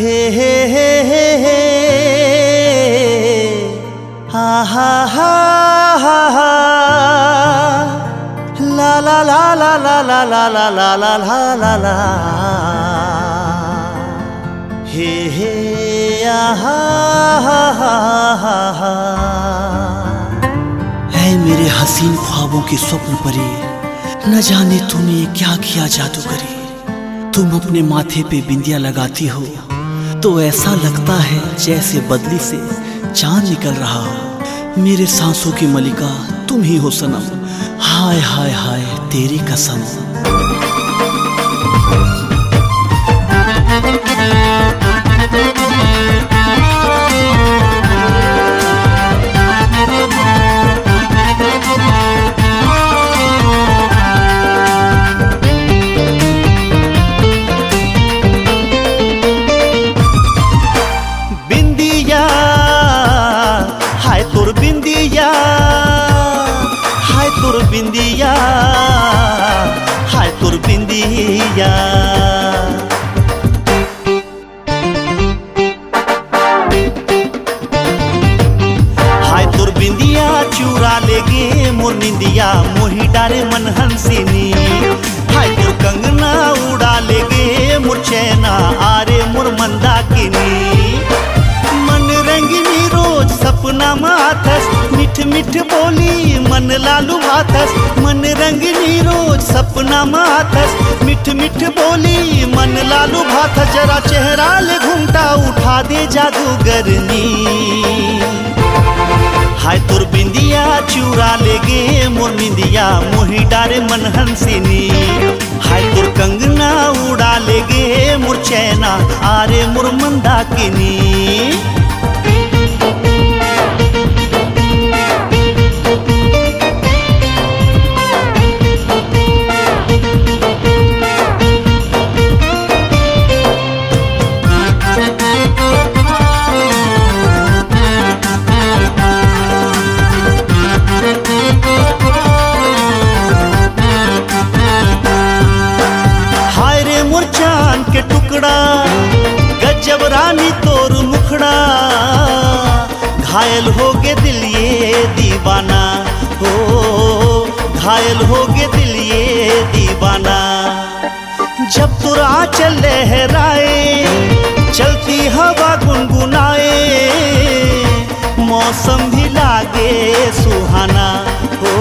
हे हा हा हा हा हा ला ला ला ला ला ला ला ला ला ला ला ला ला हे हा हा हा हा हा। है मेरे हसीन ख्वाबों के स्वप्न परी, न जाने तूने क्या किया जादू करी। तुम अपने माथे पे बिंदिया लगाती हो तो ऐसा लगता है जैसे बदली से चांद निकल रहा हो। मेरे सांसों की मलिका तुम ही हो सनम, हाय हाय हाय तेरी कसम। बिंदिया हाय तोर बिंदिया, हाय तोर बिंदिया, हाय तोर बिंदिया। हाय तोर बिंदिया चुरा लेगे मोर निंदिया, मोही डारे मन हंसिनी। हाय तोर कंगना उड़ा लेगे मोर चैना, आरे मोर मंदाकिनी। मन रंगिनी रोज सपना माथस, मिठ मिठ बोली मन लालू भाथस। मन रंगिनी रोज सपना माथस, मिठ मिठ बोली मन लालू भाथस। जरा चेहरा ले घूमटा उठा दे जादूगरनी। हाय तोर बिंदिया चुरा लेगे मोर निंदिया, मोही डारे मन हंसिनी। हाय तोर कंगना उड़ा लेगे मोर चैना, आरे मोर मंदाकिनी। के टुकड़ा गजब रानी तोर मुखड़ा, घायल हो गे दिल ये दीवाना हो, घायल हो गे दिल ये दीवाना। जब तोर आंचल लहराए चलती हवा गुनगुनाए, मौसम भी लागे सुहाना हो,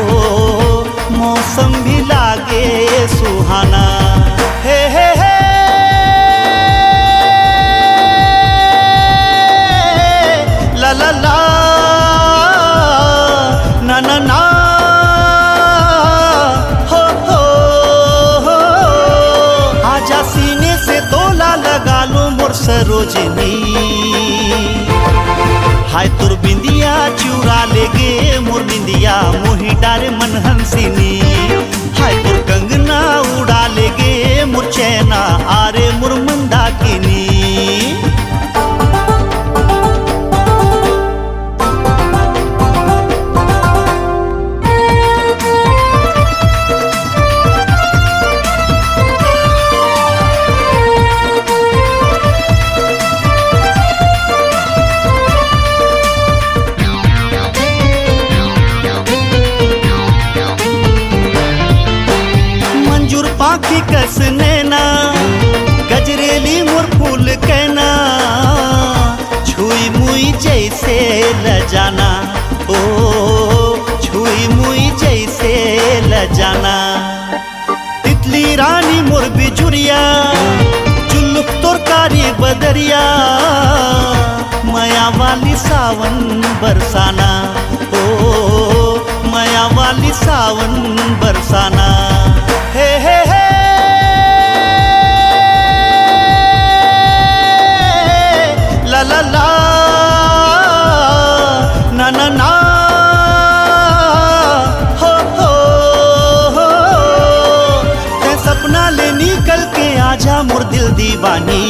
मौसम भी लागे सुहाना। हे ला ला ला ना ना ना हो हो। आजा सीने से तोला लगा लो मोर सरोजनी। हाय तोर बिंदिया चुरा लेगे मोर निंदिया, मोही डारे मन हंसिनी। हाय तोर कंगना उड़ा लेगे मोर चैना, आरे मोर मंदाकिनी। पाखी कस नैना गजरेली मोर फूल कहना, छुई मुई जैसे लजाना ओ, छुई मुई जैसे लजाना। तितली रानी मोर बिजुरिया, जुल्फ तोर कारी बदरिया, माया वाली सावन बरसाना ओ, माया वाली सावन बरसाना। हे ला ला ला ना ना ना हो हो। ते सपना ले निकल के आजा मोर दिल दीवानी।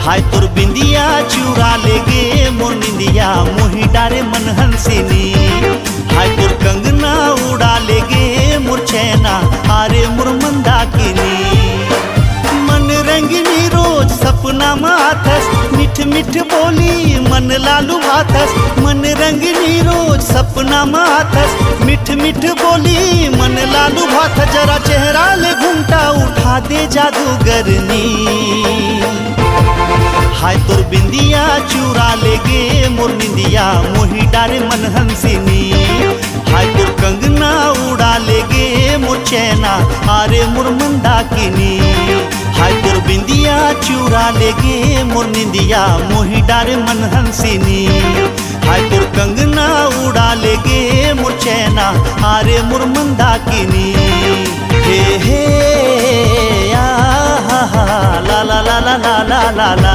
हाय तोर बिंदिया चुरा लेगे मोर निंदिया, मोही डारे मन हंसिनी। हाय तोर कंगना उड़ा लेगे मोर चैना, आरे मोर मंदाकिनी। मन रंगिनी रोज लालू भाथस मन रंगनी रोज सपना माथस मिठ मिठ बोली मन लालू भाथस जरा चेहरा ले घूमटा उठा दे जादूगरनी हाय तोर बिंदिया चुरा ले गे मोर निंदिया मोही डारे मन हंसिनी हाय तोर कंगना उड़ा ले गे मोर चैना आरे मोर मंदाकिनी हाय तोर बिंदिया चुरा ले गे मोर निंदिया मोही डारे मन हंसिनी हाय तोर कंगना उड़ा ले गे मोर चैना आरे मोर मंदाकिनी हे हे आ हा हा ला ला ला ला ला ला ला